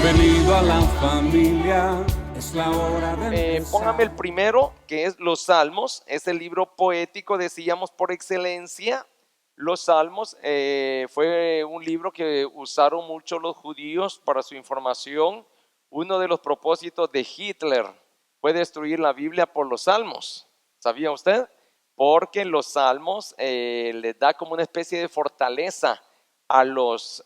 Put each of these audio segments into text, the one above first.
Bienvenido a la familia, es la hora de empezar. Póngame el primero, que es los Salmos. Es el libro poético, decíamos, por excelencia. Los Salmos fue un libro que usaron mucho los judíos para su información. Uno de los propósitos de Hitler fue destruir la Biblia por los Salmos. ¿Sabía usted? Porque los Salmos les da como una especie de fortaleza a los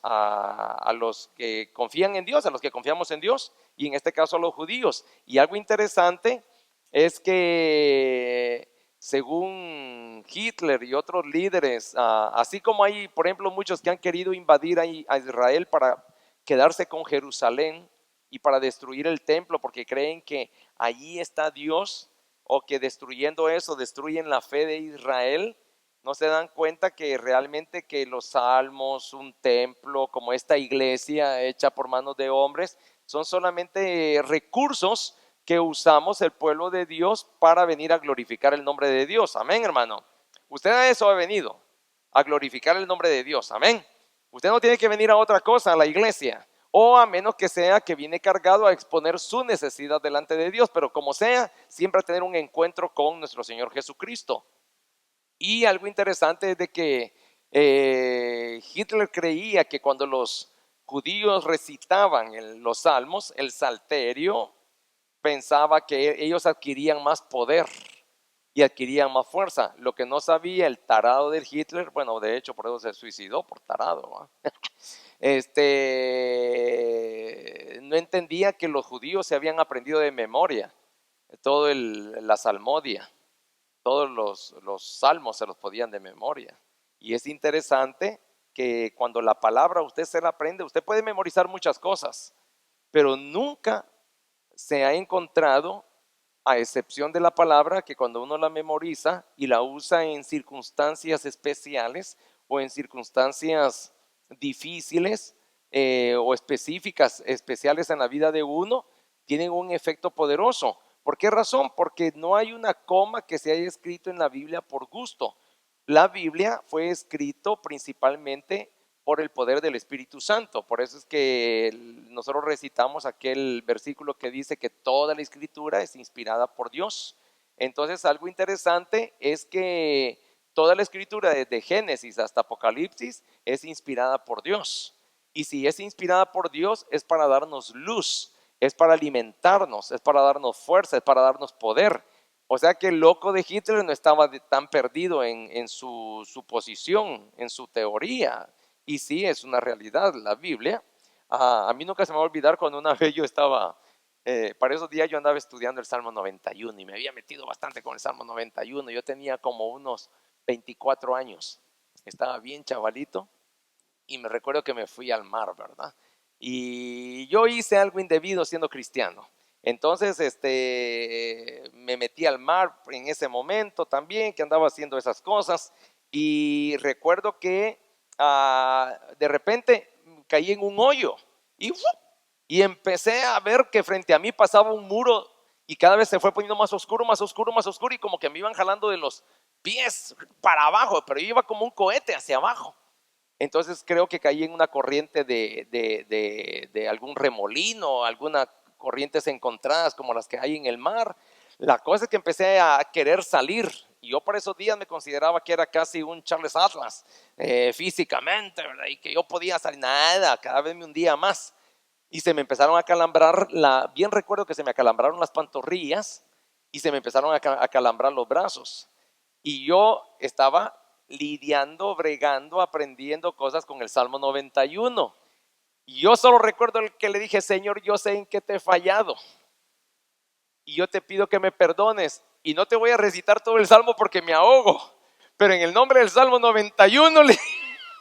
que confían en Dios, a los que confiamos en Dios, y en este caso a los judíos. Y algo interesante es que según Hitler y otros líderes, así como hay, por ejemplo, muchos que han querido invadir a Israel para quedarse con Jerusalén y para destruir el templo porque creen que allí está Dios, o que destruyendo eso destruyen la fe de Israel, no se dan cuenta que realmente que los salmos, un templo, como esta iglesia hecha por manos de hombres, son solamente recursos que usamos el pueblo de Dios para venir a glorificar el nombre de Dios. Amén, hermano. Usted a eso ha venido, a glorificar el nombre de Dios. Amén. Usted no tiene que venir a otra cosa, a la iglesia, o a menos que sea que viene cargado a exponer su necesidad delante de Dios, pero como sea, siempre a tener un encuentro con nuestro Señor Jesucristo. Y algo interesante es de que Hitler creía que cuando los judíos recitaban los salmos, el salterio, pensaba que ellos adquirían más poder y adquirían más fuerza. Lo que no sabía el tarado de Hitler, bueno, de hecho por eso se suicidó, por tarado, no entendía que los judíos se habían aprendido de memoria todo la salmodia. Todos los salmos se los podían de memoria. Y es interesante que cuando la palabra usted se la aprende, usted puede memorizar muchas cosas, pero nunca se ha encontrado, a excepción de la palabra, que cuando uno la memoriza y la usa en circunstancias especiales o en circunstancias difíciles o específicas, especiales en la vida de uno, tienen un efecto poderoso. ¿Por qué razón? Porque no hay una coma que se haya escrito en la Biblia por gusto. La Biblia fue escrito principalmente por el poder del Espíritu Santo. Por eso es que nosotros recitamos aquel versículo que dice que toda la Escritura es inspirada por Dios. Entonces, algo interesante es que toda la Escritura, desde Génesis hasta Apocalipsis, es inspirada por Dios. Y si es inspirada por Dios, es para darnos luz, es para alimentarnos, es para darnos fuerza, es para darnos poder. O sea que el loco de Hitler no estaba tan perdido en su suposición, en su teoría. Y sí, es una realidad la Biblia. A mí nunca se me va a olvidar cuando una vez yo estaba, para esos días yo andaba estudiando el Salmo 91 y me había metido bastante con el Salmo 91. Yo tenía como unos 24 años, estaba bien chavalito y me recuerdo que me fui al mar, ¿verdad? Y yo hice algo indebido siendo cristiano. Entonces, me metí al mar en ese momento también, que andaba haciendo esas cosas. Y recuerdo que de repente caí en un hoyo y, y empecé a ver que frente a mí pasaba un muro y cada vez se fue poniendo más oscuro, más oscuro, más oscuro, y como que me iban jalando de los pies para abajo, pero yo iba como un cohete hacia abajo. Entonces creo que caí en una corriente de algún remolino, algunas corrientes encontradas como las que hay en el mar. La cosa es que empecé a querer salir. Y yo por esos días me consideraba que era casi un Charles Atlas físicamente, ¿verdad? Y que yo podía salir, nada, cada vez me hundía más. Y se me empezaron a calambrar, bien recuerdo que se me acalambraron las pantorrillas y se me empezaron a calambrar los brazos. Y yo estaba lidiando, bregando, aprendiendo cosas con el Salmo 91. Y yo solo recuerdo el que le dije: Señor, yo sé en qué te he fallado y yo te pido que me perdones. Y no te voy a recitar todo el Salmo porque me ahogo, pero en el nombre del Salmo 91,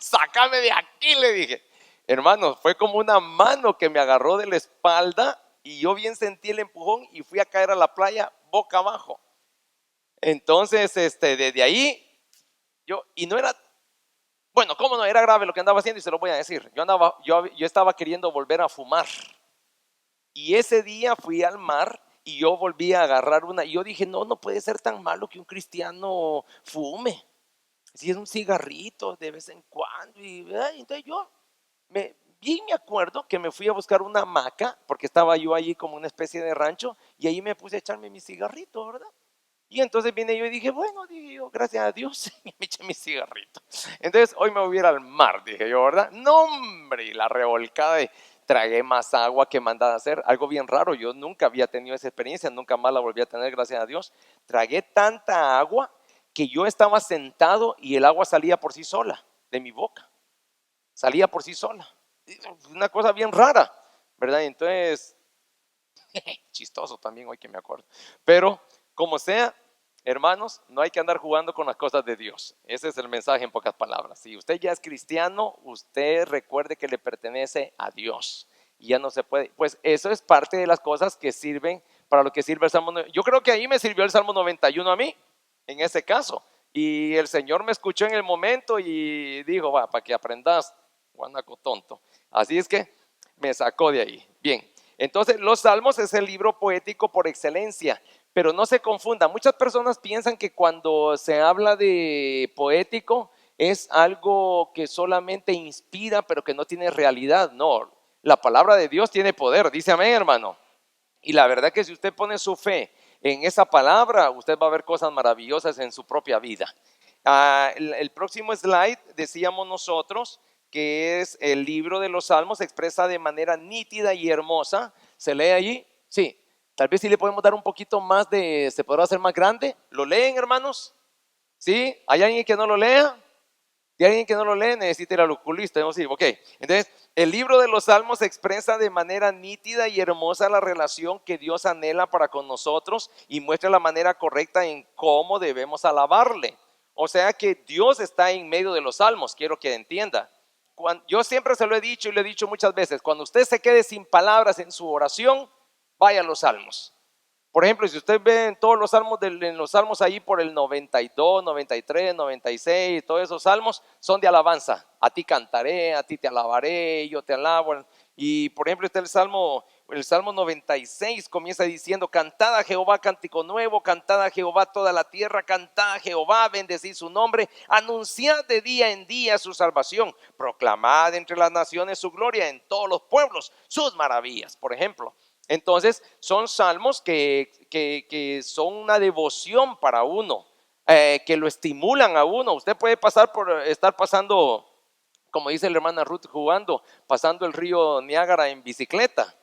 sácame de aquí, le dije. Hermano, fue como una mano que me agarró de la espalda y yo bien sentí el empujón y fui a caer a la playa boca abajo. Entonces, desde ahí, y no era, bueno, ¿cómo no? Era grave lo que andaba haciendo y se lo voy a decir. Yo estaba queriendo volver a fumar. Y ese día fui al mar y yo volví a agarrar una. Y yo dije: no puede ser tan malo que un cristiano fume. Si es un cigarrito de vez en cuando. Y entonces yo bien me acuerdo que me fui a buscar una hamaca, porque estaba yo allí como una especie de rancho, y ahí me puse a echarme mi cigarrito, ¿verdad? Y entonces vine yo y dije, bueno, dije yo, gracias a Dios, y me eché mi cigarrito. Entonces hoy me voy a ir al mar, dije yo, ¿verdad? No, hombre, y la revolcada de tragué más agua que mandaba a hacer, algo bien raro, yo nunca había tenido esa experiencia, nunca más la volví a tener, gracias a Dios. Tragué tanta agua que yo estaba sentado y el agua salía por sí sola de mi boca, salía por sí sola. Una cosa bien rara, ¿verdad? Entonces, chistoso también hoy que me acuerdo. Pero como sea, hermanos, no hay que andar jugando con las cosas de Dios. Ese es el mensaje en pocas palabras. Si usted ya es cristiano, usted recuerde que le pertenece a Dios. Y ya no se puede, pues eso es parte de las cosas que sirven, para lo que sirve el Salmo. Yo creo que ahí me sirvió el Salmo 91 a mí, en ese caso. Y el Señor me escuchó en el momento y dijo, va, para que aprendas, guanaco tonto. Así es que me sacó de ahí. Bien, entonces los Salmos es el libro poético por excelencia. Pero no se confunda, muchas personas piensan que cuando se habla de poético es algo que solamente inspira, pero que no tiene realidad. No, la palabra de Dios tiene poder, dice amén, hermano. Y la verdad que si usted pone su fe en esa palabra, usted va a ver cosas maravillosas en su propia vida. El próximo slide, decíamos nosotros, que es el libro de los Salmos, se expresa de manera nítida y hermosa. ¿Se lee allí? Sí. Tal vez si le podemos dar un poquito más de, ¿se podrá hacer más grande? ¿Lo leen, hermanos? ¿Sí? ¿Hay alguien que no lo lea? ¿Y alguien que no lo lee? Necesita ir al oculista. ¿No? Sí, ok. Entonces, el libro de los Salmos expresa de manera nítida y hermosa la relación que Dios anhela para con nosotros y muestra la manera correcta en cómo debemos alabarle. O sea que Dios está en medio de los Salmos, quiero que entienda. Yo siempre se lo he dicho y lo he dicho muchas veces, cuando usted se quede sin palabras en su oración, vaya a los Salmos. Por ejemplo, si usted ve en todos los salmos, en los salmos ahí por el 92, 93, 96, todos esos salmos son de alabanza. A ti cantaré, a ti te alabaré, yo te alabo. Y por ejemplo está el salmo 96 comienza diciendo, cantad a Jehová cántico nuevo, cantad a Jehová toda la tierra, cantad a Jehová, bendecid su nombre, anunciad de día en día su salvación, proclamad entre las naciones su gloria, en todos los pueblos sus maravillas, por ejemplo. Entonces son salmos que son una devoción para uno, que lo estimulan a uno. Usted puede estar pasando, como dice la hermana Ruth, pasando el río Niágara en bicicleta.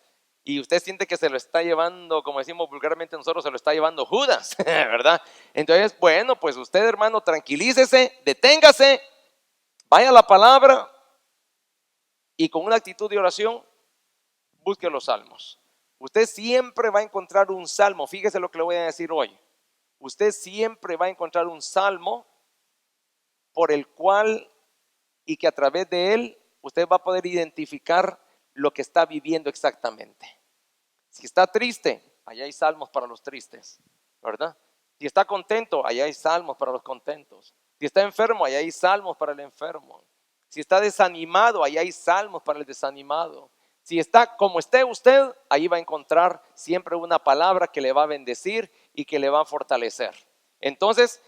Y usted siente que se lo está llevando, como decimos vulgarmente nosotros, se lo está llevando Judas, ¿verdad? Entonces, bueno, pues usted, hermano, tranquilícese, deténgase, vaya a la palabra y con una actitud de oración, busque los salmos. Usted siempre va a encontrar un salmo, fíjese lo que le voy a decir hoy. Usted siempre va a encontrar un salmo por el cual y que a través de él usted va a poder identificar lo que está viviendo exactamente. Si está triste, allá hay salmos para los tristes, ¿verdad? Si está contento, allá hay salmos para los contentos. Si está enfermo, allá hay salmos para el enfermo. Si está desanimado, allá hay salmos para el desanimado. Si está como esté usted, ahí va a encontrar siempre una palabra que le va a bendecir y que le va a fortalecer. Entonces,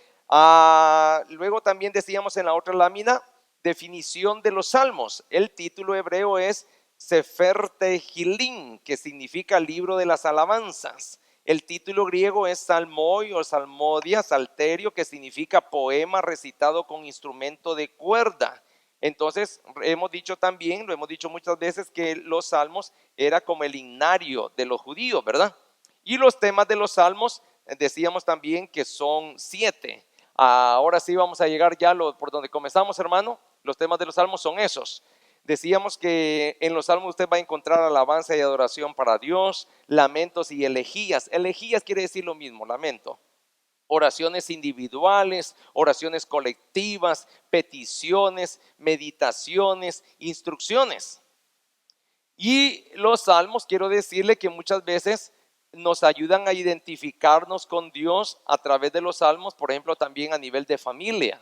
luego también decíamos en la otra lámina, definición de los salmos. El título hebreo es Sefer Tehillim, que significa libro de las alabanzas. El título griego es salmoi o salmodia, salterio, que significa poema recitado con instrumento de cuerda. Entonces hemos dicho también, lo hemos dicho muchas veces, que los salmos era como el himnario de los judíos, ¿verdad? Y los temas de los salmos decíamos también que son 7. Ahora sí vamos a llegar ya por donde comenzamos, hermano. Los temas de los salmos son esos. Decíamos que en los salmos usted va a encontrar alabanza y adoración para Dios, lamentos y elegías. Elegías quiere decir lo mismo, lamento. Oraciones individuales, oraciones colectivas, peticiones, meditaciones, instrucciones. Y los salmos, quiero decirle que muchas veces nos ayudan a identificarnos con Dios a través de los salmos, por ejemplo, también a nivel de familia.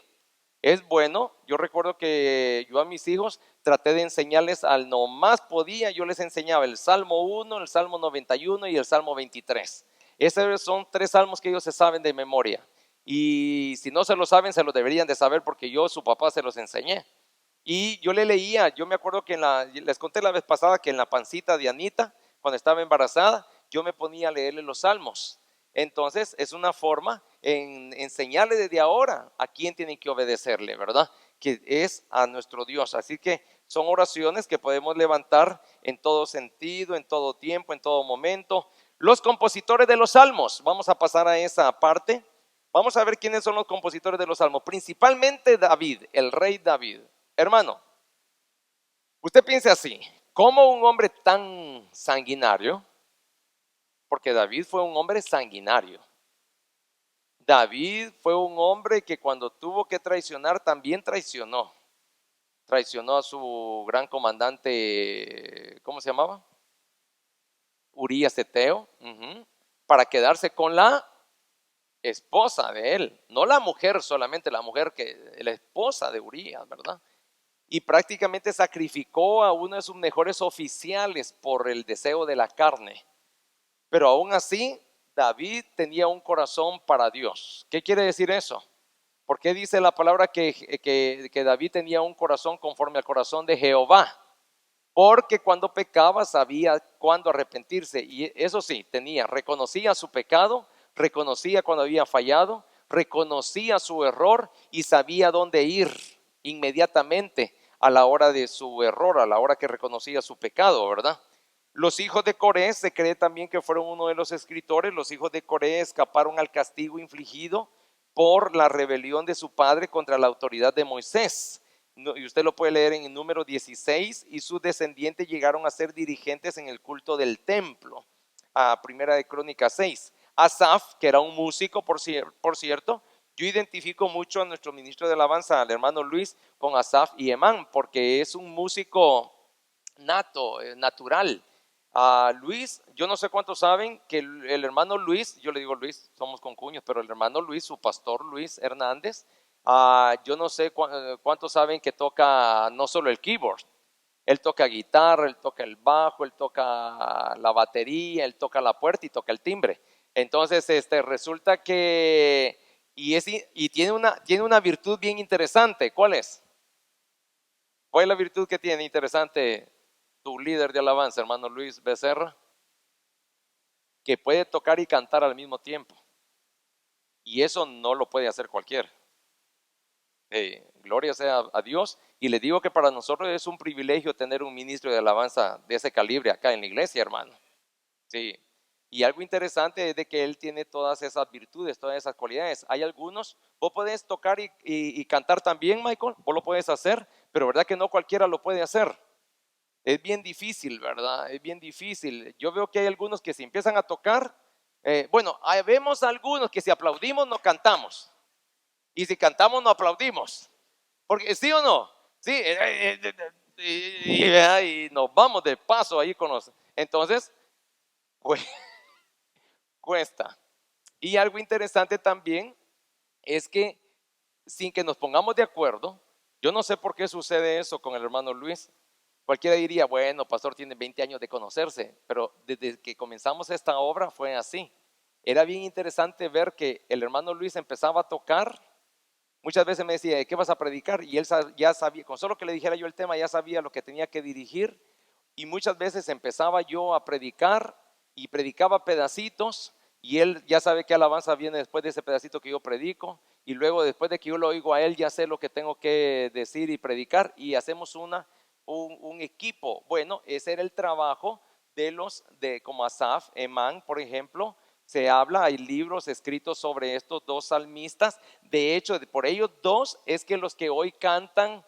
Es bueno, yo recuerdo que yo a mis hijos traté de enseñarles al no más podía, yo les enseñaba el Salmo 1, el Salmo 91 y el Salmo 23. Esos son 3 salmos que ellos se saben de memoria. Y si no se lo saben, se lo deberían de saber porque yo, su papá, se los enseñé. Y yo le leía, yo me acuerdo que les conté la vez pasada que en la pancita de Anita, cuando estaba embarazada, yo me ponía a leerle los salmos. Entonces es una forma en enseñarle desde ahora a quién tienen que obedecerle, ¿verdad? Que es a nuestro Dios. Así que son oraciones que podemos levantar en todo sentido, en todo tiempo, en todo momento. Los compositores de los salmos, vamos a pasar a esa parte. Vamos a ver quiénes son los compositores de los salmos. Principalmente David, el rey David. Hermano, usted piense así, ¿cómo un hombre tan sanguinario? Porque David fue un hombre sanguinario. David fue un hombre que cuando tuvo que traicionar también traicionó. Traicionó a su gran comandante, ¿cómo se llamaba? Urías Eteo, para quedarse con la esposa de él. No la mujer solamente, la esposa de Urías, ¿verdad? Y prácticamente sacrificó a uno de sus mejores oficiales por el deseo de la carne. Pero aún así, David tenía un corazón para Dios. ¿Qué quiere decir eso? ¿Por qué dice la palabra que David tenía un corazón conforme al corazón de Jehová? Porque cuando pecaba sabía cuándo arrepentirse. Y eso sí, reconocía su pecado, reconocía cuando había fallado, reconocía su error y sabía dónde ir inmediatamente a la hora de su error, a la hora que reconocía su pecado, ¿verdad? Los hijos de Coré, se cree también que fueron uno de los escritores. Los hijos de Coré escaparon al castigo infligido por la rebelión de su padre contra la autoridad de Moisés. Y usted lo puede leer en el número 16, y sus descendientes llegaron a ser dirigentes en el culto del templo. A Primera de Crónicas 6. Asaf, que era un músico, por cierto, yo identifico mucho a nuestro ministro de alabanza, al hermano Luis, con Asaf y Emán, porque es un músico nato, natural. Luis, yo no sé cuántos saben que el hermano Luis, yo le digo Luis, somos concuños, pero el hermano Luis, su pastor Luis Hernández, yo no sé cuántos saben que toca no solo el keyboard, él toca guitarra, él toca el bajo, él toca la batería, él toca la puerta y toca el timbre. Entonces, resulta que, y tiene una virtud bien interesante. ¿Cuál es? ¿Cuál es la virtud que tiene interesante tu líder de alabanza, hermano Luis Becerra? Que puede tocar y cantar al mismo tiempo. Y eso no lo puede hacer cualquiera. Gloria sea a Dios. Y le digo que para nosotros es un privilegio tener un ministro de alabanza de ese calibre acá en la iglesia, hermano. Sí. Y algo interesante es de que él tiene todas esas virtudes, todas esas cualidades. Hay algunos, vos podés tocar y cantar también, Michael, vos lo puedes hacer, pero verdad que no cualquiera lo puede hacer. Es bien difícil, ¿verdad? Es bien difícil. Yo veo que hay algunos que si empiezan a tocar, vemos algunos que si aplaudimos no cantamos. Y si cantamos no aplaudimos. Porque ¿sí o no? Sí, y nos vamos de paso ahí con los. Entonces, pues, cuesta. Y algo interesante también es que sin que nos pongamos de acuerdo, yo no sé por qué sucede eso con el hermano Luis. Cualquiera diría, bueno, pastor tiene 20 años de conocerse, pero desde que comenzamos esta obra fue así. Era bien interesante ver que el hermano Luis empezaba a tocar. Muchas veces me decía, ¿de qué vas a predicar? Y él ya sabía, con solo que le dijera yo el tema, ya sabía lo que tenía que dirigir. Y muchas veces empezaba yo a predicar y predicaba pedacitos, y él ya sabe qué alabanza viene después de ese pedacito que yo predico, y luego después de que yo lo oigo a él ya sé lo que tengo que decir y predicar, y hacemos un equipo. Bueno, ese era el trabajo de como Asaf, Emán, por ejemplo. Se habla, hay libros escritos sobre estos dos salmistas. De hecho, por ellos dos es que los que hoy cantan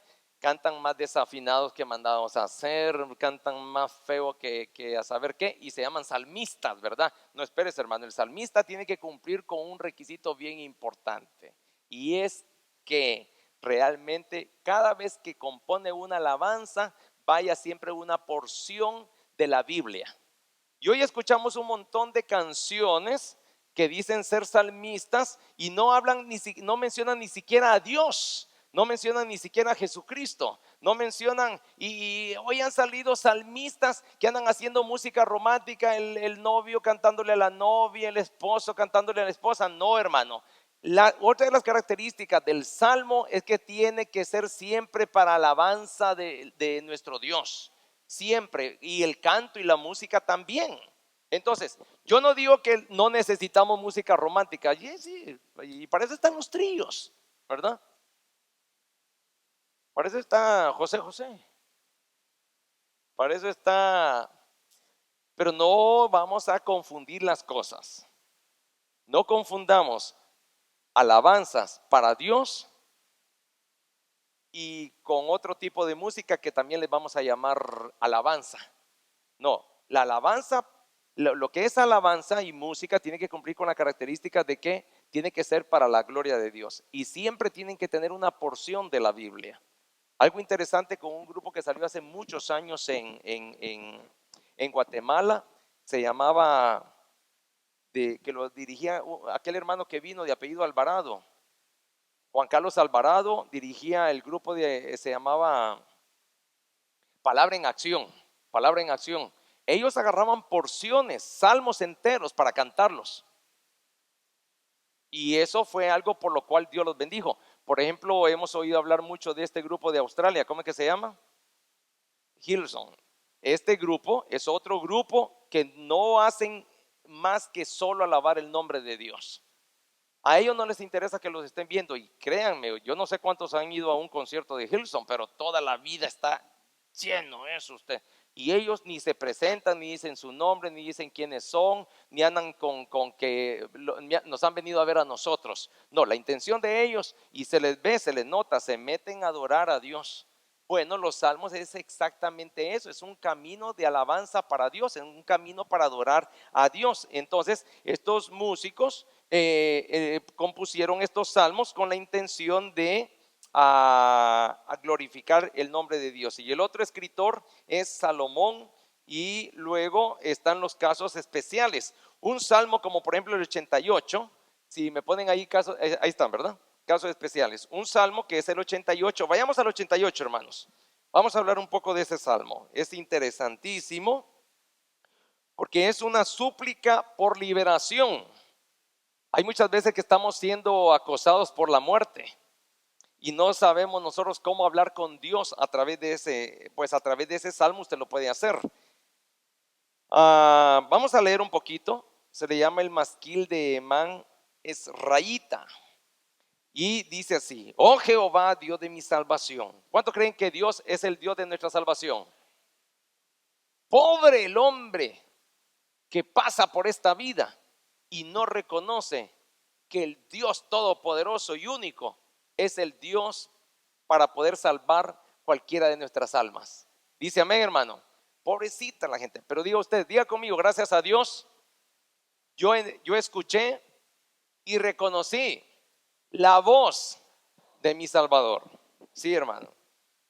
más desafinados que mandados a hacer, cantan más feo que a saber qué, y se llaman salmistas, ¿verdad? No esperes, hermano, el salmista tiene que cumplir con un requisito bien importante, y es que realmente cada vez que compone una alabanza vaya siempre una porción de la Biblia. Y hoy escuchamos un montón de canciones que dicen ser salmistas y no hablan no mencionan ni siquiera a Dios, no mencionan ni siquiera a Jesucristo, no mencionan, y hoy han salido salmistas que andan haciendo música romántica, el novio cantándole a la novia, el esposo cantándole a la esposa. No, hermano, Otra de las características del salmo es que tiene que ser siempre para alabanza de nuestro Dios, siempre, y el canto y la música también. Entonces, yo no digo que no necesitamos música romántica, y sí, y para eso están los tríos, ¿verdad? Para eso está José José, para eso está, pero no vamos a confundir las cosas. No confundamos alabanzas para Dios y con otro tipo de música que también les vamos a llamar alabanza. No, la alabanza, lo que es alabanza y música tiene que cumplir con la característica de que tiene que ser para la gloria de Dios y siempre tienen que tener una porción de la Biblia. Algo interesante con un grupo que salió hace muchos años en Guatemala, se llamaba, que lo dirigía aquel hermano que vino de apellido Alvarado. Juan Carlos Alvarado dirigía el grupo se llamaba Palabra en Acción, Palabra en Acción. Ellos agarraban porciones, salmos enteros para cantarlos. Y eso fue algo por lo cual Dios los bendijo. Por ejemplo, hemos oído hablar mucho de este grupo de Australia. ¿Cómo es que se llama? Hillsong. Este grupo es otro grupo que no hacen más que solo alabar el nombre de Dios. A ellos no les interesa que los estén viendo y créanme, yo no sé cuántos han ido a un concierto de Hillsong, pero toda la vida está lleno eso usted. Y ellos ni se presentan, ni dicen su nombre, ni dicen quiénes son, ni andan con que nos han venido a ver a nosotros. No, la intención de ellos, y se les ve, se les nota, se meten a adorar a Dios. Bueno, los salmos es exactamente eso, es un camino de alabanza para Dios, es un camino para adorar a Dios. Entonces, estos músicos compusieron estos salmos con la intención de a glorificar el nombre de Dios. Y el otro escritor es Salomón, y luego están los casos especiales. Un salmo como por ejemplo el 88, si me ponen ahí casos, ahí están, ¿verdad? Casos especiales. Un salmo que es el 88. Vayamos al 88, hermanos. Vamos a hablar un poco de ese salmo. Es interesantísimo porque es una súplica por liberación. Hay muchas veces que estamos siendo acosados por la muerte y no sabemos nosotros cómo hablar con Dios a través de ese salmo usted lo puede hacer. Vamos a leer un poquito. Se le llama el masquil de Emán Esraíta. Y dice así: oh Jehová, Dios de mi salvación. ¿Cuántos creen que Dios es el Dios de nuestra salvación? Pobre el hombre que pasa por esta vida y no reconoce que el Dios todopoderoso y único es el Dios para poder salvar cualquiera de nuestras almas. Dice amén, hermano. Pobrecita la gente. Pero diga usted, diga conmigo: gracias a Dios yo escuché y reconocí la voz de mi Salvador. Sí, hermano.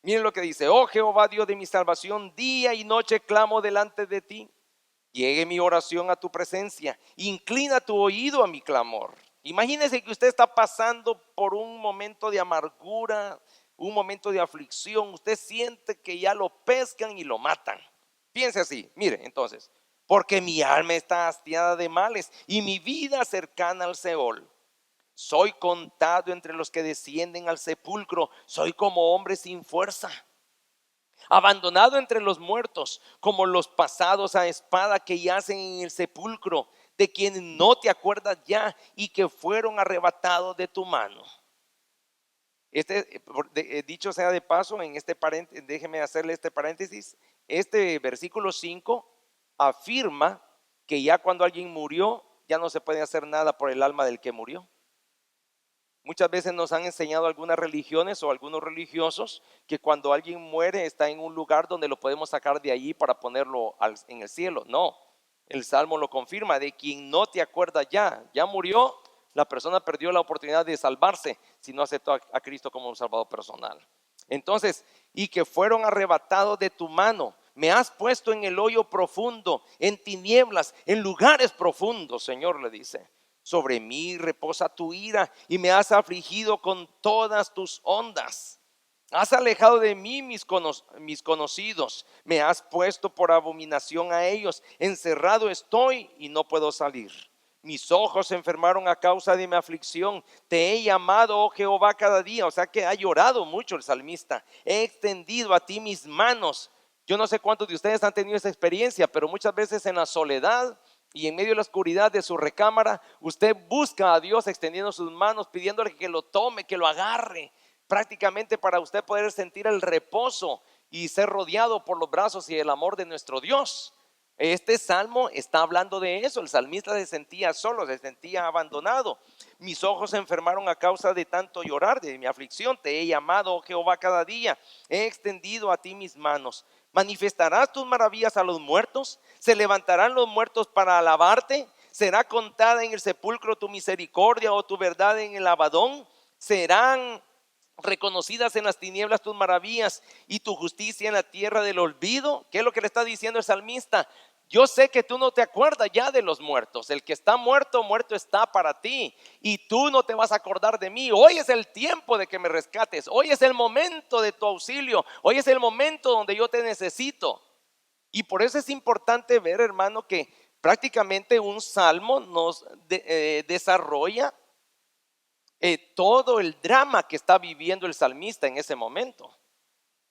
Miren lo que dice: oh Jehová, Dios de mi salvación, día y noche clamo delante de ti. Llegue mi oración a tu presencia, inclina tu oído a mi clamor. Imagínese que usted está pasando por un momento de amargura, un momento de aflicción. Usted siente que ya lo pescan y lo matan. Piense así, mire entonces: porque mi alma está hastiada de males y mi vida cercana al Seol. Soy contado entre los que descienden al sepulcro, soy como hombre sin fuerza, abandonado entre los muertos, como los pasados a espada que yacen en el sepulcro, de quienes no te acuerdas ya y que fueron arrebatados de tu mano. Dicho sea de paso, en este paréntesis, déjeme hacerle este paréntesis. Este versículo 5 afirma que ya cuando alguien murió, ya no se puede hacer nada por el alma del que murió. Muchas veces nos han enseñado algunas religiones o algunos religiosos que cuando alguien muere está en un lugar donde lo podemos sacar de allí para ponerlo en el cielo. No, el Salmo lo confirma: de quien no te acuerdas ya murió, la persona perdió la oportunidad de salvarse si no aceptó a Cristo como un salvador personal. Entonces, y que fueron arrebatados de tu mano. Me has puesto en el hoyo profundo, en tinieblas, en lugares profundos, Señor, le dice. Sobre mí reposa tu ira y me has afligido con todas tus ondas. Has alejado de mí mis conocidos, me has puesto por abominación a ellos. Encerrado estoy y no puedo salir. Mis ojos se enfermaron a causa de mi aflicción. Te he llamado, oh Jehová, cada día. O sea que ha llorado mucho el salmista. He extendido a ti mis manos. Yo no sé cuántos de ustedes han tenido esa experiencia, pero muchas veces en la soledad y en medio de la oscuridad de su recámara, usted busca a Dios extendiendo sus manos, pidiéndole que lo tome, que lo agarre, prácticamente para usted poder sentir el reposo y ser rodeado por los brazos y el amor de nuestro Dios. Este salmo está hablando de eso. El salmista se sentía solo, se sentía abandonado. Mis ojos se enfermaron a causa de tanto llorar, de mi aflicción. Te he llamado, oh Jehová, cada día. He extendido a ti mis manos. ¿Manifestarás tus maravillas a los muertos? ¿Se levantarán los muertos para alabarte? ¿Será contada en el sepulcro tu misericordia o tu verdad en el Abadón? ¿Serán reconocidas en las tinieblas tus maravillas y tu justicia en la tierra del olvido? ¿Qué es lo que le está diciendo el salmista? Yo sé que tú no te acuerdas ya de los muertos. El que está muerto, muerto está para ti. Y tú no te vas a acordar de mí. Hoy es el tiempo de que me rescates. Hoy es el momento de tu auxilio. Hoy es el momento donde yo te necesito. Y por eso es importante ver, hermano, que prácticamente un salmo nos desarrolla todo el drama que está viviendo el salmista en ese momento.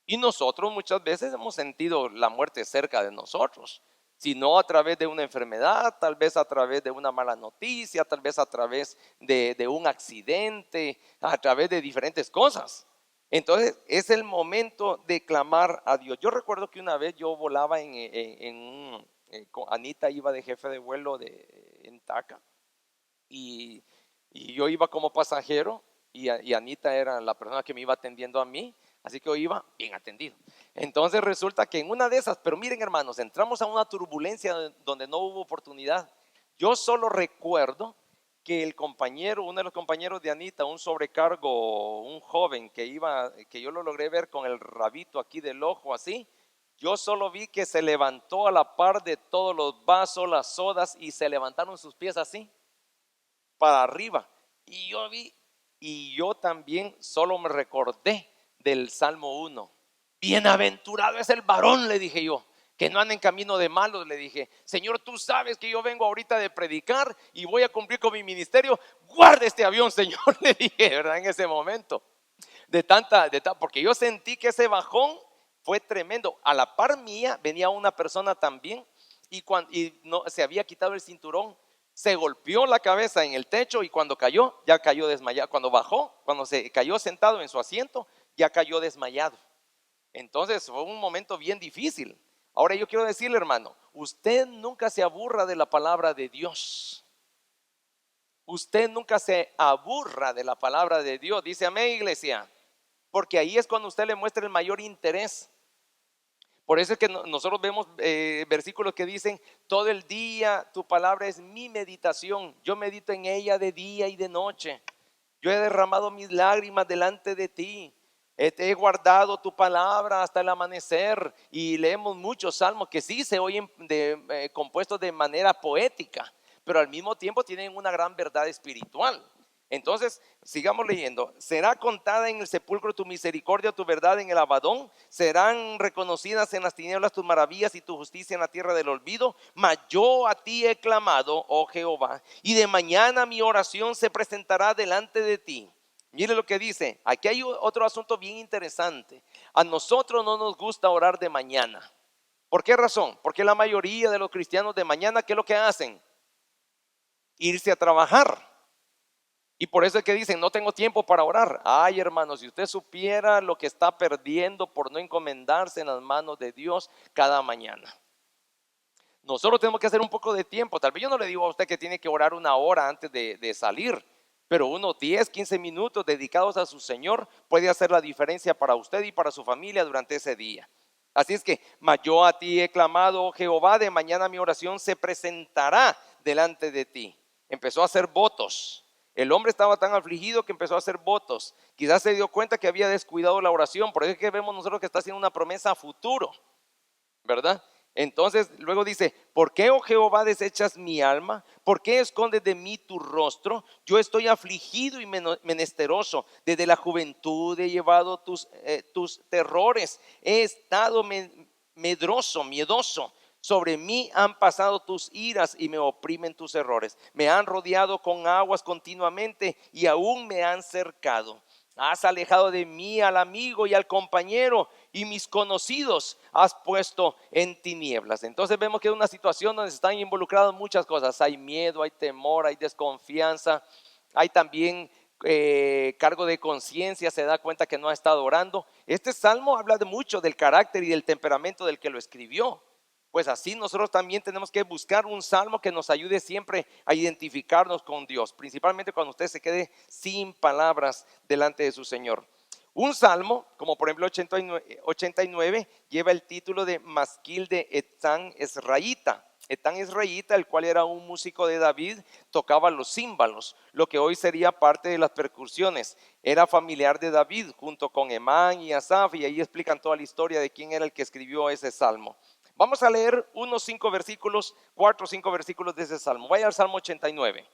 Y nosotros muchas veces hemos sentido la muerte cerca de nosotros, si no a través de una enfermedad, tal vez a través de una mala noticia, tal vez a través de un accidente, a través de diferentes cosas. Entonces es el momento de clamar a Dios. Yo recuerdo que una vez yo volaba Anita iba de jefe de vuelo en TACA y yo iba como pasajero y Anita era la persona que me iba atendiendo a mí. Así que yo iba bien atendido. Entonces resulta que en una de esas, pero miren hermanos, entramos a una turbulencia donde no hubo oportunidad. Yo solo recuerdo que uno de los compañeros de Anita, un sobrecargo, un joven que yo lo logré ver con el rabito aquí del ojo así. Yo solo vi que se levantó a la par de todos los vasos, las sodas, y se levantaron sus pies así, para arriba. Y yo vi, y yo también solo me recordé del Salmo 1. Bienaventurado es el varón, le dije yo, que no anda en camino de malos. Le dije, Señor, tú sabes que yo vengo ahorita de predicar y voy a cumplir con mi ministerio. Guarda este avión, Señor, le dije, ¿verdad? En ese momento, porque yo sentí que ese bajón fue tremendo. A la par mía venía una persona también y no, se había quitado el cinturón. Se golpeó la cabeza en el techo y cuando cayó, ya cayó desmayado. Cuando se cayó sentado en su asiento, ya cayó desmayado. Entonces fue un momento bien difícil. Ahora yo quiero decirle, hermano, usted nunca se aburra de la palabra de Dios. Usted nunca se aburra de la palabra de Dios. Dice amén, iglesia. Porque ahí es cuando usted le muestra el mayor interés. Por eso es que nosotros vemos versículos que dicen, todo el día tu palabra es mi meditación. Yo medito en ella de día y de noche. Yo he derramado mis lágrimas delante de ti. He guardado tu palabra hasta el amanecer. Y leemos muchos salmos que sí se oyen compuestos de manera poética, pero al mismo tiempo tienen una gran verdad espiritual. Entonces, sigamos leyendo. Será contada en el sepulcro tu misericordia, tu verdad en el Abadón. Serán reconocidas en las tinieblas tus maravillas y tu justicia en la tierra del olvido. Mas yo a ti he clamado, oh Jehová, y de mañana mi oración se presentará delante de ti. Mire lo que dice. Aquí hay otro asunto bien interesante. A nosotros no nos gusta orar de mañana. ¿Por qué razón? Porque la mayoría de los cristianos de mañana, ¿qué es lo que hacen? Irse a trabajar. Y por eso es que dicen, no tengo tiempo para orar. Ay, hermanos, si usted supiera lo que está perdiendo por no encomendarse en las manos de Dios cada mañana. Nosotros tenemos que hacer un poco de tiempo. Tal vez yo no le digo a usted que tiene que orar una hora antes de salir, pero unos 10, 15 minutos dedicados a su Señor puede hacer la diferencia para usted y para su familia durante ese día. Así es que, mas yo a ti he clamado, oh Jehová, de mañana mi oración se presentará delante de ti. Empezó a hacer votos. El hombre estaba tan afligido que empezó a hacer votos. Quizás se dio cuenta que había descuidado la oración. Por eso es que vemos nosotros que está haciendo una promesa a futuro, ¿verdad? Entonces luego dice, ¿por qué, oh Jehová, desechas mi alma? ¿Por qué escondes de mí tu rostro? Yo estoy afligido y menesteroso. Desde la juventud he llevado tus terrores. He estado medroso, miedoso. Sobre mí han pasado tus iras y me oprimen tus errores. Me han rodeado con aguas continuamente y aún me han cercado. Has alejado de mí al amigo y al compañero, y mis conocidos has puesto en tinieblas. Entonces vemos que es una situación donde están involucradas muchas cosas. Hay miedo, hay temor, hay desconfianza, hay también cargo de conciencia. Se da cuenta que no ha estado orando. Este salmo habla de mucho del carácter y del temperamento del que lo escribió. Pues así nosotros también tenemos que buscar un salmo que nos ayude siempre a identificarnos con Dios, principalmente cuando usted se quede sin palabras delante de su Señor. Un salmo, como por ejemplo 89, lleva el título de Masquil de Etán Esraíta. Etán Esraíta, el cual era un músico de David, tocaba los címbalos, lo que hoy sería parte de las percusiones. Era familiar de David junto con Emán y Asaf, y ahí explican toda la historia de quién era el que escribió ese salmo. Vamos a leer unos 5 versículos, 4 o 5 versículos de ese salmo. Vaya al Salmo 89.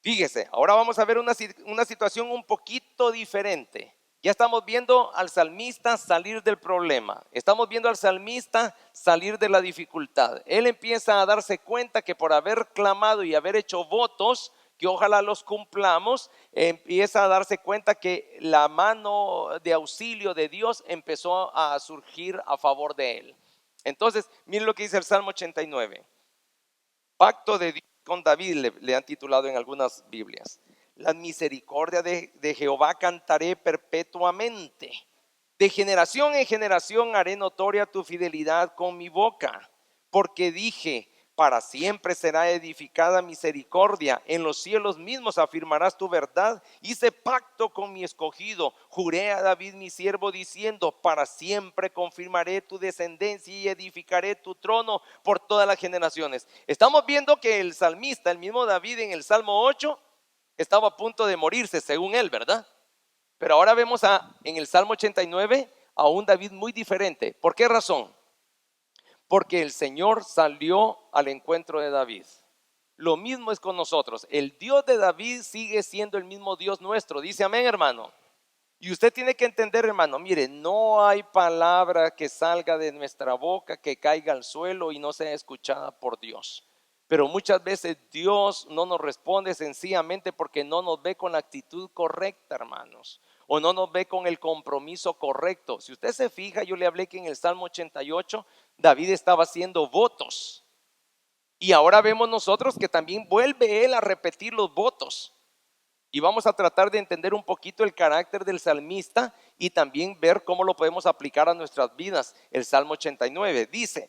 Fíjese, ahora vamos a ver una situación un poquito diferente. Ya estamos viendo al salmista salir del problema. Estamos viendo al salmista salir de la dificultad. Él empieza a darse cuenta que por haber clamado y haber hecho votos, que ojalá los cumplamos, empieza a darse cuenta que la mano de auxilio de Dios empezó a surgir a favor de él. Entonces, miren lo que dice el Salmo 89. Pacto de Dios con David le han titulado en algunas Biblias. La misericordia de Jehová cantaré perpetuamente. De generación en generación haré notoria tu fidelidad con mi boca. Porque dije, para siempre será edificada misericordia. En los cielos mismos afirmarás tu verdad. Hice pacto con mi escogido. Juré a David mi siervo diciendo, para siempre confirmaré tu descendencia y edificaré tu trono por todas las generaciones. Estamos viendo que el salmista, el mismo David en el Salmo 8, estaba a punto de morirse según él, ¿verdad? Pero ahora vemos en el Salmo 89 a un David muy diferente. ¿Por qué razón? Porque el Señor salió al encuentro de David. Lo mismo es con nosotros. El Dios de David sigue siendo el mismo Dios nuestro. Dice amén, hermano. Y usted tiene que entender, hermano, mire, no hay palabra que salga de nuestra boca que caiga al suelo y no sea escuchada por Dios. Pero muchas veces Dios no nos responde sencillamente porque no nos ve con la actitud correcta, hermanos, o no nos ve con el compromiso correcto. Si usted se fija, yo le hablé que en el Salmo 88 David estaba haciendo votos, y ahora vemos nosotros que también vuelve él a repetir los votos. Y vamos a tratar de entender un poquito el carácter del salmista y también ver cómo lo podemos aplicar a nuestras vidas. El Salmo 89 dice: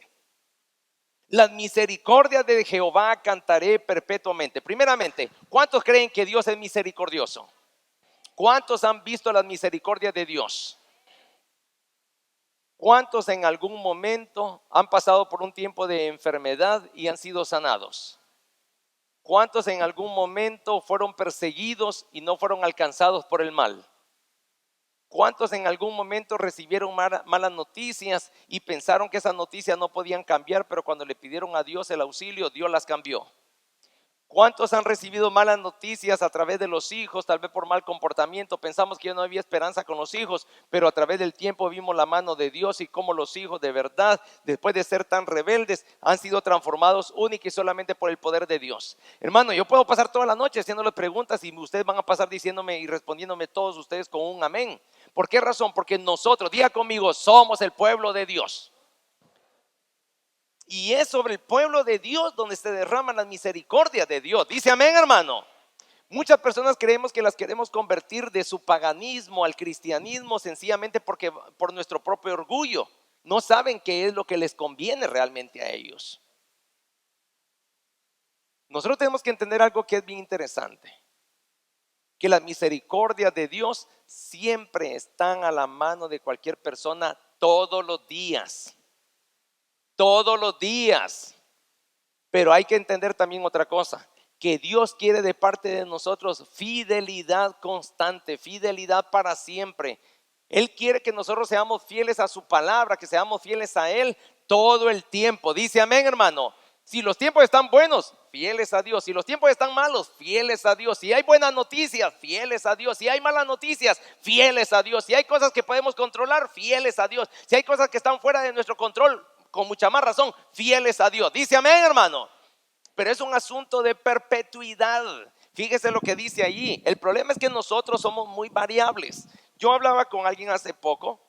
las misericordias de Jehová cantaré perpetuamente. Primeramente, ¿cuántos creen que Dios es misericordioso? ¿Cuántos han visto las misericordias de Dios? ¿Cuántos en algún momento han pasado por un tiempo de enfermedad y han sido sanados? ¿Cuántos en algún momento fueron perseguidos y no fueron alcanzados por el mal? ¿Cuántos en algún momento recibieron malas noticias y pensaron que esas noticias no podían cambiar, pero cuando le pidieron a Dios el auxilio, Dios las cambió? ¿Cuántos han recibido malas noticias a través de los hijos, tal vez por mal comportamiento? Pensamos que ya no había esperanza con los hijos, pero a través del tiempo vimos la mano de Dios y cómo los hijos de verdad, después de ser tan rebeldes, han sido transformados única y solamente por el poder de Dios. Hermano, yo puedo pasar toda la noche haciéndole preguntas y ustedes van a pasar diciéndome y respondiéndome todos ustedes con un amén. ¿Por qué razón? Porque nosotros, diga conmigo, somos el pueblo de Dios. Y es sobre el pueblo de Dios donde se derraman las misericordias de Dios. Dice amén, hermano. Muchas personas creemos que las queremos convertir de su paganismo al cristianismo sencillamente porque por nuestro propio orgullo. No saben qué es lo que les conviene realmente a ellos. Nosotros tenemos que entender algo que es bien interesante. Que las misericordias de Dios siempre están a la mano de cualquier persona todos los días. Todos los días. Pero hay que entender también otra cosa, que Dios quiere de parte de nosotros fidelidad constante, fidelidad para siempre. Él quiere que nosotros seamos fieles a su palabra, que seamos fieles a Él todo el tiempo. Dice amén, hermano. Si los tiempos están buenos, fieles a Dios. Si los tiempos están malos, fieles a Dios. Si hay buenas noticias, fieles a Dios. Si hay malas noticias, fieles a Dios. Si hay cosas que podemos controlar, fieles a Dios. Si hay cosas que están fuera de nuestro control, con mucha más razón, fieles a Dios. Dice amén, hermano. Pero es un asunto de perpetuidad. Fíjese lo que dice allí. El problema es que nosotros somos muy variables. Yo hablaba con alguien hace poco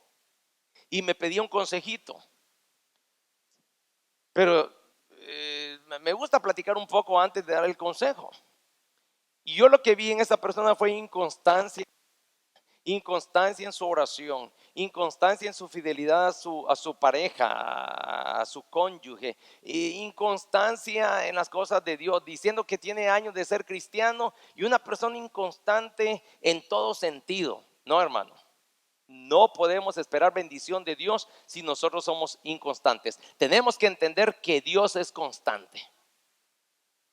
y me pedía un consejito. Pero me gusta platicar un poco antes de dar el consejo. Y yo lo que vi en esa persona fue inconstancia. Inconstancia en su oración, inconstancia en su fidelidad a su pareja, a su cónyuge, inconstancia en las cosas de Dios, diciendo que tiene años de ser cristiano y una persona inconstante en todo sentido. No, hermano, no podemos esperar bendición de Dios si nosotros somos inconstantes. Tenemos que entender que Dios es constante.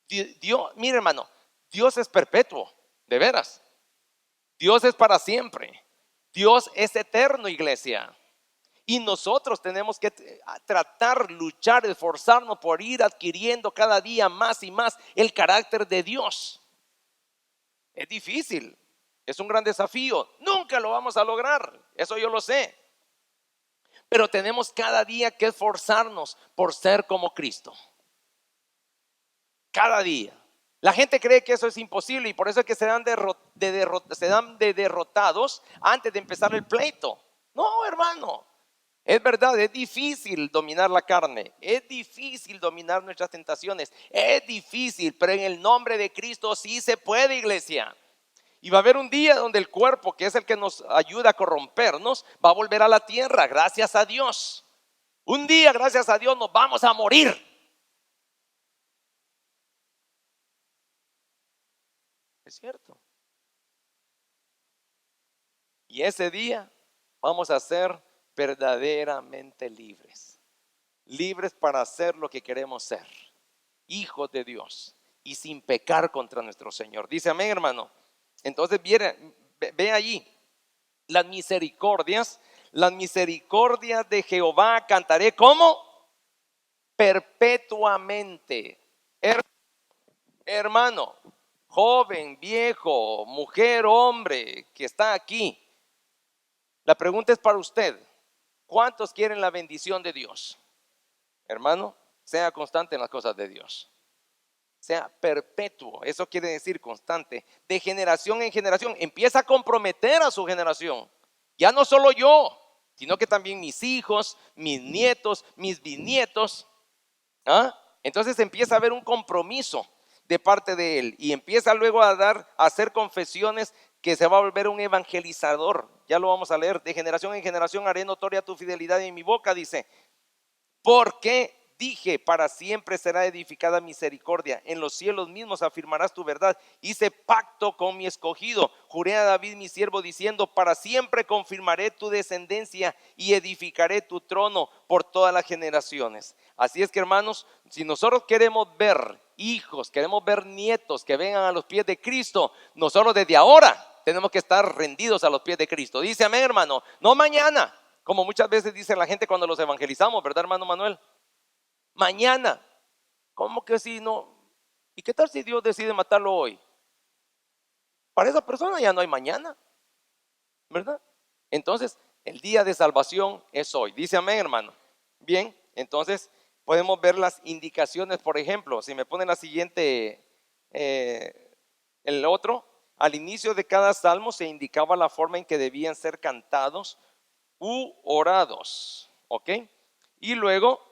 Dios, mire, hermano, Dios es perpetuo, de veras. Dios es para siempre. Dios es eterno, iglesia. Y nosotros tenemos que tratar, luchar, esforzarnos por ir adquiriendo cada día más y más el carácter de Dios. Es difícil, es un gran desafío. Nunca lo vamos a lograr, eso yo lo sé. Pero tenemos cada día que esforzarnos por ser como Cristo. Cada día. La gente cree que eso es imposible y por eso es que se dan de derrotados antes de empezar el pleito. No, hermano, es verdad, es difícil dominar la carne, es difícil dominar nuestras tentaciones, es difícil, pero en el nombre de Cristo sí se puede, iglesia. Y va a haber un día donde el cuerpo, que es el que nos ayuda a corrompernos, va a volver a la tierra, gracias a Dios. Un día, gracias a Dios, nos vamos a morir. Es cierto. Y ese día vamos a ser verdaderamente libres. Libres para hacer lo que queremos ser. Hijos de Dios. Y sin pecar contra nuestro Señor. Dice amén, hermano. Entonces ve allí. Las misericordias de Jehová cantaré como perpetuamente. Hermano, joven, viejo, mujer, hombre que está aquí, la pregunta es para usted: ¿cuántos quieren la bendición de Dios? Hermano, sea constante en las cosas de Dios, sea perpetuo. Eso quiere decir constante, de generación en generación. Empieza a comprometer a su generación. Ya no solo yo, sino que también mis hijos, mis nietos, mis bisnietos. Entonces empieza a haber un compromiso de parte de él y empieza luego a hacer confesiones, que se va a volver un evangelizador. Ya lo vamos a leer. De generación en generación haré notoria tu fidelidad en mi boca, dice, porque dije, para siempre será edificada misericordia, en los cielos mismos afirmarás tu verdad. Hice pacto con mi escogido, juré a David mi siervo diciendo, para siempre confirmaré tu descendencia y edificaré tu trono por todas las generaciones. Así es que, hermanos, si nosotros queremos ver hijos, queremos ver nietos que vengan a los pies de Cristo, nosotros desde ahora tenemos que estar rendidos a los pies de Cristo. Dice amén, hermano, no mañana, como muchas veces dice la gente cuando los evangelizamos, ¿verdad, hermano Manuel? Mañana. ¿Cómo que si no? ¿Y qué tal si Dios decide matarlo hoy? Para esa persona ya no hay mañana, ¿verdad? Entonces, el día de salvación es hoy. Dice amén, hermano. Bien, entonces podemos ver las indicaciones. Por ejemplo, si me ponen la siguiente, el otro, al inicio de cada salmo se indicaba la forma en que debían ser cantados u orados, ¿ok? Y luego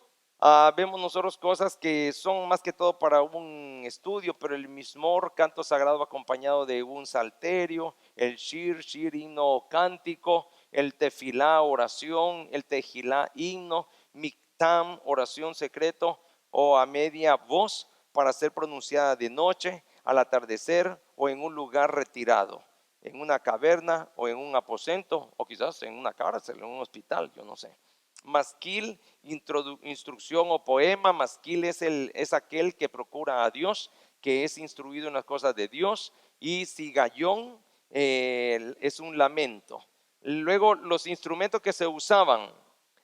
vemos nosotros cosas que son más que todo para un estudio, pero el mismor, canto sagrado acompañado de un salterio, el shir, himno o cántico, el tefilá, oración, el tejilá, himno, miktam, oración secreto o a media voz para ser pronunciada de noche, al atardecer o en un lugar retirado, en una caverna o en un aposento o quizás en una cárcel, en un hospital, yo no sé. Masquil, instrucción o poema. Masquil es aquel que procura a Dios, que es instruido en las cosas de Dios. Y sigallón es un lamento. Luego los instrumentos que se usaban,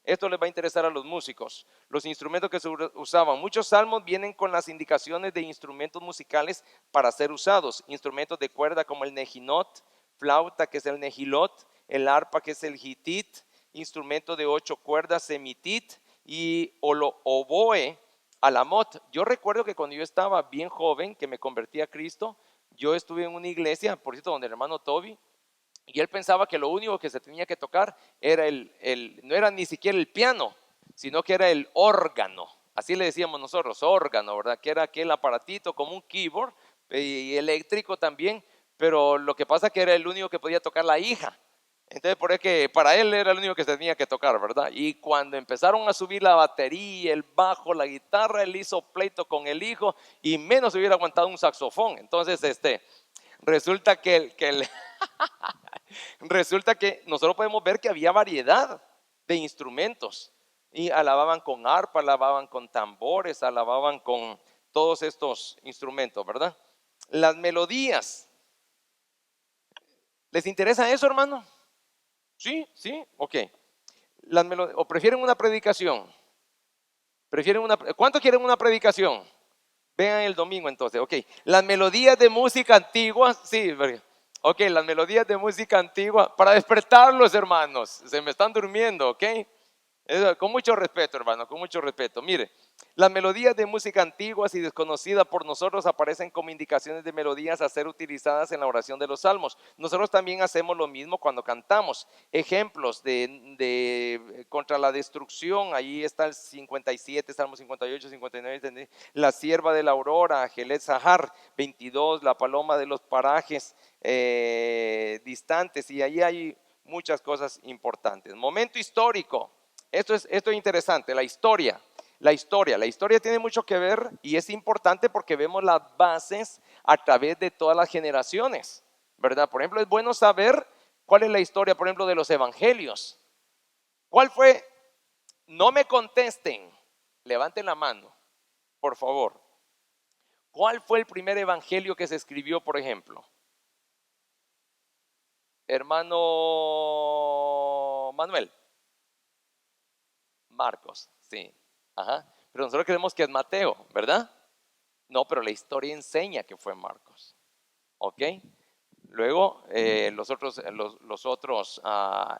esto les va a interesar a los músicos. Los instrumentos que se usaban, muchos salmos vienen con las indicaciones de instrumentos musicales para ser usados. Instrumentos de cuerda como el nejinot, flauta que es el nejilot, el arpa que es el hitit, instrumento de 8 cuerdas, semitit, y oboe, alamot. Yo recuerdo que cuando yo estaba bien joven, que me convertí a Cristo, yo estuve en una iglesia, por cierto, donde el hermano Toby, y él pensaba que lo único que se tenía que tocar era no era ni siquiera el piano, sino que era el órgano. Así le decíamos nosotros, órgano, ¿verdad? Que era aquel aparatito como un keyboard y eléctrico también, pero lo que pasa es que era el único que podía tocar la hija. Entonces, por eso que para él era el único que se tenía que tocar, ¿verdad? Y cuando empezaron a subir la batería, el bajo, la guitarra, él hizo pleito con el hijo y menos hubiera aguantado un saxofón. Entonces, resulta resulta que nosotros podemos ver que había variedad de instrumentos y alababan con arpa, alababan con tambores, alababan con todos estos instrumentos, ¿verdad? Las melodías. ¿Les interesa eso, hermano? Sí, sí, ok. ¿O prefieren una predicación? ¿Cuánto quieren una predicación? Vean el domingo entonces, ok. Las melodías de música antigua, sí, ok, las melodías de música antigua, para despertarlos, hermanos, se me están durmiendo, ok. Con mucho respeto, hermano, con mucho respeto. Mire, las melodías de música antiguas y desconocidas por nosotros aparecen como indicaciones de melodías a ser utilizadas en la oración de los salmos. Nosotros también hacemos lo mismo cuando cantamos. Ejemplos de contra la destrucción, ahí está el 57, Salmo 58, 59, la sierva de la aurora, Gelet Sahar, 22, la paloma de los parajes distantes, y ahí hay muchas cosas importantes. Momento histórico. Esto es interesante, la historia. La historia tiene mucho que ver y es importante porque vemos las bases a través de todas las generaciones, ¿verdad? Por ejemplo, es bueno saber cuál es la historia, por ejemplo, de los evangelios. ¿Cuál fue? No me contesten, levanten la mano, por favor. ¿Cuál fue el primer evangelio que se escribió, por ejemplo? Hermano Manuel. Marcos, sí. Ajá. Pero nosotros creemos que es Mateo, ¿verdad? No, pero la historia enseña que fue Marcos. ¿Ok? Luego los otros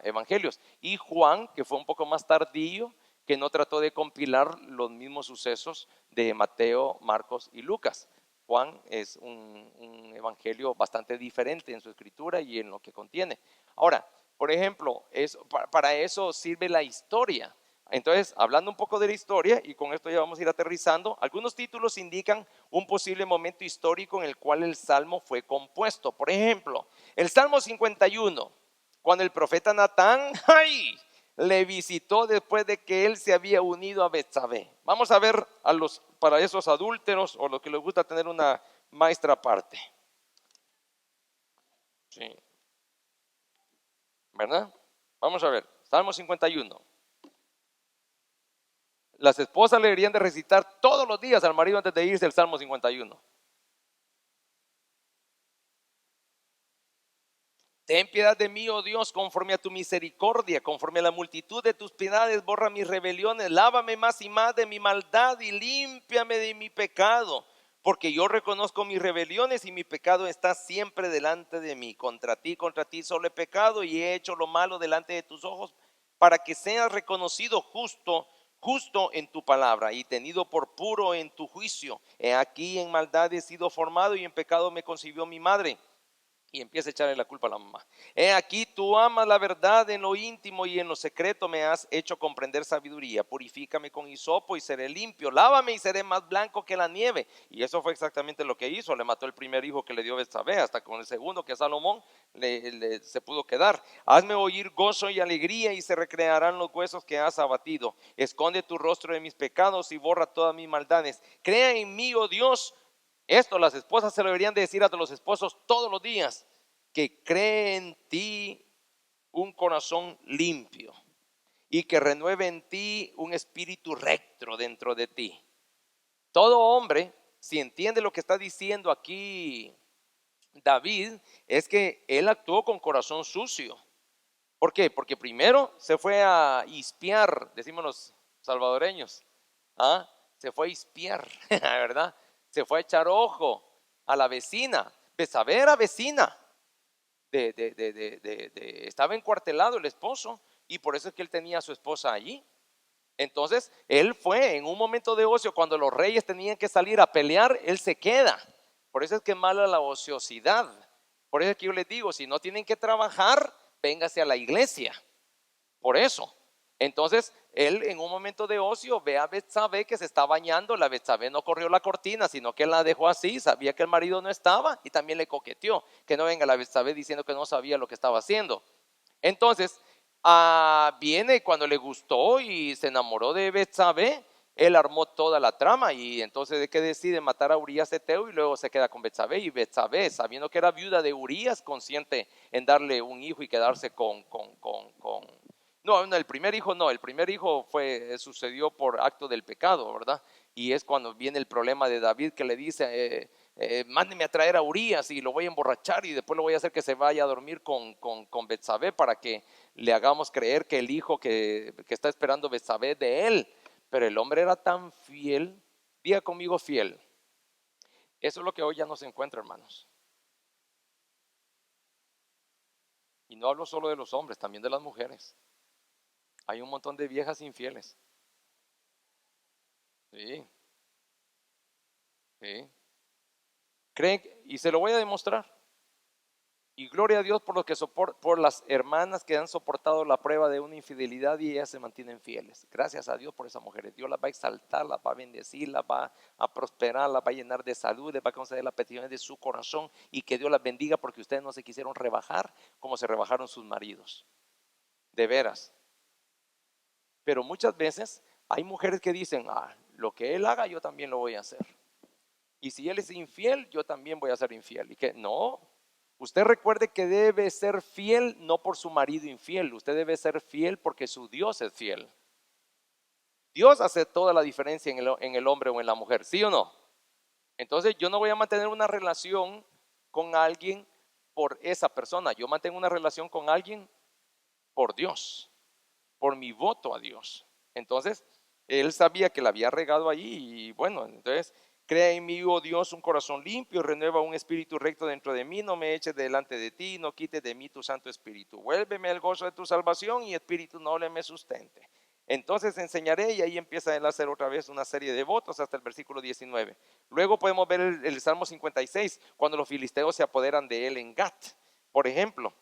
evangelios. Y Juan, que fue un poco más tardío, que no trató de compilar los mismos sucesos de Mateo, Marcos y Lucas. Juan es un evangelio bastante diferente en su escritura y en lo que contiene. Ahora, por ejemplo, para eso sirve la historia. Entonces, hablando un poco de la historia, y con esto ya vamos a ir aterrizando, algunos títulos indican un posible momento histórico en el cual el salmo fue compuesto. Por ejemplo, el Salmo 51, cuando el profeta Natán le visitó después de que él se había unido a Betsabé. Vamos a ver para esos adúlteros o los que les gusta tener una maestra aparte. Sí. ¿Verdad? Vamos a ver, Salmo 51. Las esposas le deberían de recitar todos los días al marido antes de irse el Salmo 51. Ten piedad de mí, oh Dios, conforme a tu misericordia, conforme a la multitud de tus piedades, borra mis rebeliones, lávame más y más de mi maldad y límpiame de mi pecado, porque yo reconozco mis rebeliones y mi pecado está siempre delante de mí. Contra ti solo he pecado y he hecho lo malo delante de tus ojos, para que seas reconocido justo en tu palabra y tenido por puro en tu juicio. He aquí en maldad he sido formado y en pecado me concibió mi madre. Y empieza a echarle la culpa a la mamá. He aquí, tú amas la verdad en lo íntimo y en lo secreto me has hecho comprender sabiduría. Purifícame con hisopo y seré limpio. Lávame y seré más blanco que la nieve. Y eso fue exactamente lo que hizo. Le mató el primer hijo que le dio Betsabé, hasta con el segundo que Salomón se pudo quedar. Hazme oír gozo y alegría y se recrearán los huesos que has abatido. Esconde tu rostro de mis pecados y borra todas mis maldades. Crea en mí, oh Dios. Esto las esposas se lo deberían de decir a los esposos todos los días, que cree en ti un corazón limpio y que renueve en ti un espíritu recto dentro de ti. Todo hombre, si entiende lo que está diciendo aquí David, es que él actuó con corazón sucio. ¿Por qué? Porque primero se fue a espiar, decimos los salvadoreños, se fue a espiar, ¿verdad? Se fue a echar ojo a la vecina. Betsabé era vecina. Estaba encuartelado el esposo y por eso es que él tenía a su esposa allí. Entonces, él fue en un momento de ocio, cuando los reyes tenían que salir a pelear, él se queda. Por eso es que es mala la ociosidad. Por eso es que yo les digo, si no tienen que trabajar, véngase a la iglesia. Por eso. Entonces, él en un momento de ocio ve a Betsabé que se está bañando. La Betsabé no corrió la cortina, sino que la dejó así. Sabía que el marido no estaba y también le coqueteó. Que no venga la Betsabé diciendo que no sabía lo que estaba haciendo. Entonces, viene cuando le gustó y se enamoró de Betsabé. Él armó toda la trama y entonces de que decide matar a Urías Eteo y luego se queda con Betsabé. Y Betsabé, sabiendo que era viuda de Urías, consiente en darle un hijo y quedarse no, el primer hijo no, el primer hijo sucedió por acto del pecado, ¿verdad? Y es cuando viene el problema de David que le dice, mándeme a traer a Urías y lo voy a emborrachar y después lo voy a hacer que se vaya a dormir con Betsabé para que le hagamos creer que el hijo que está esperando Betsabé es de él. Pero el hombre era tan fiel, diga conmigo fiel. Eso es lo que hoy ya no se encuentra, hermanos. Y no hablo solo de los hombres, también de las mujeres. Hay un montón de viejas infieles. Sí, sí. Creen, y se lo voy a demostrar. Y gloria a Dios por las hermanas que han soportado la prueba de una infidelidad y ellas se mantienen fieles. Gracias a Dios por esas mujeres. Dios las va a exaltar, las va a bendecir, las va a prosperar, las va a llenar de salud, les va a conceder las peticiones de su corazón y que Dios las bendiga porque ustedes no se quisieron rebajar como se rebajaron sus maridos. De veras. Pero muchas veces hay mujeres que dicen, lo que él haga yo también lo voy a hacer. Y si él es infiel, yo también voy a ser infiel. Y que no, usted recuerde que debe ser fiel no por su marido infiel, usted debe ser fiel porque su Dios es fiel. Dios hace toda la diferencia en el hombre o en la mujer, ¿sí o no? Entonces yo no voy a mantener una relación con alguien por esa persona, yo mantengo una relación con alguien por Dios, por mi voto a Dios. Entonces, él sabía que la había regado ahí y bueno, entonces, crea en mí, oh Dios, un corazón limpio, renueva un espíritu recto dentro de mí, no me eches delante de ti, no quites de mí tu santo espíritu. Vuélveme el gozo de tu salvación y espíritu noble me sustente. Entonces enseñaré y ahí empieza él a hacer otra vez una serie de votos hasta el versículo 19. Luego podemos ver el Salmo 56, cuando los filisteos se apoderan de él en Gat, por ejemplo.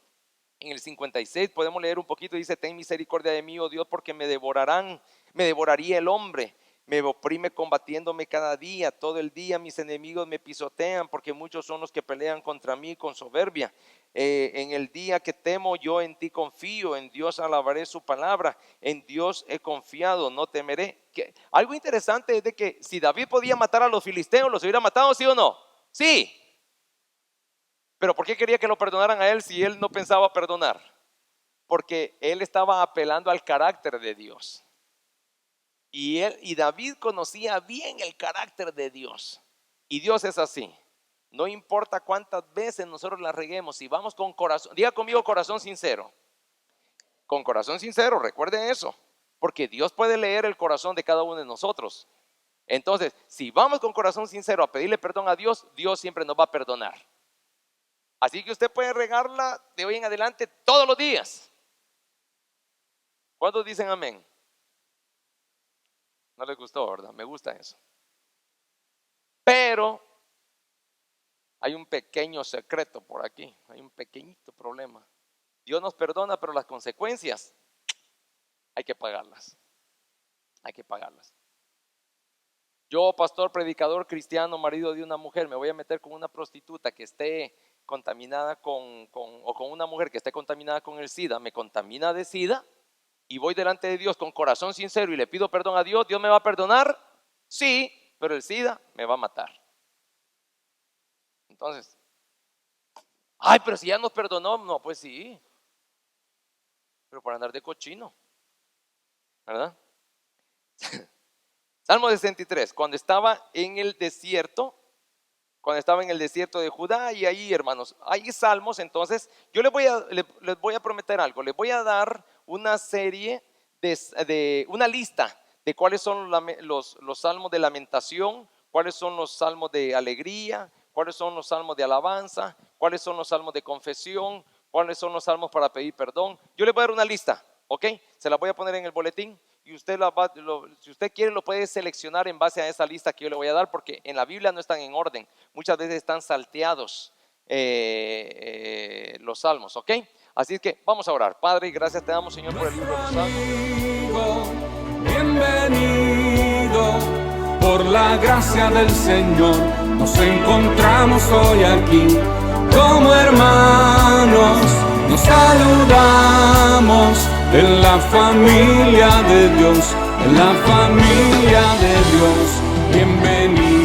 En el 56 podemos leer un poquito, dice, ten misericordia de mí, oh Dios, porque me devoraría el hombre, me oprime combatiéndome cada día, todo el día mis enemigos me pisotean, porque muchos son los que pelean contra mí con soberbia. En el día que temo yo en ti confío, en Dios alabaré su palabra, en Dios he confiado, no temeré. Algo interesante es de que si David podía matar a los filisteos, ¿los hubiera matado, sí o no? Sí. Pero ¿por qué quería que lo perdonaran a él si él no pensaba perdonar? Porque él estaba apelando al carácter de Dios. Y David conocía bien el carácter de Dios. Y Dios es así. No importa cuántas veces nosotros la reguemos, si vamos con corazón, diga conmigo corazón sincero. Con corazón sincero, recuerden eso. Porque Dios puede leer el corazón de cada uno de nosotros. Entonces, si vamos con corazón sincero a pedirle perdón a Dios, Dios siempre nos va a perdonar. Así que usted puede regarla de hoy en adelante todos los días. ¿Cuántos dicen amén? No les gustó, ¿verdad? Me gusta eso. Pero hay un pequeño secreto por aquí, hay un pequeñito problema. Dios nos perdona, pero las consecuencias hay que pagarlas. Hay que pagarlas. Yo, pastor, predicador, cristiano, marido de una mujer, me voy a meter con una prostituta que esté contaminada o con una mujer que esté contaminada con el SIDA, me contamina de SIDA y voy delante de Dios con corazón sincero y le pido perdón a Dios, ¿Dios me va a perdonar? Sí, pero el SIDA me va a matar. Entonces, pero si ya nos perdonó, no, pues sí, pero por andar de cochino, ¿verdad? Salmo 63, cuando estaba en el desierto de Judá, y ahí, hermanos, hay salmos. Entonces yo les voy a prometer algo, les voy a dar una serie una lista de cuáles son los salmos de lamentación, cuáles son los salmos de alegría, cuáles son los salmos de alabanza, cuáles son los salmos de confesión, cuáles son los salmos para pedir perdón. Yo les voy a dar una lista, ¿ok? Se la voy a poner en el boletín y usted si usted quiere lo puede seleccionar en base a esa lista que yo le voy a dar, porque en la Biblia no están en orden, muchas veces están salteados los salmos, ¿ok? Así que vamos a orar. Padre, gracias te damos, Señor, por el libro de los salmos. Bienvenido, por la gracia del Señor nos encontramos hoy aquí como hermanos, nos saludamos en la familia de Dios, en la familia de Dios. Bienvenido.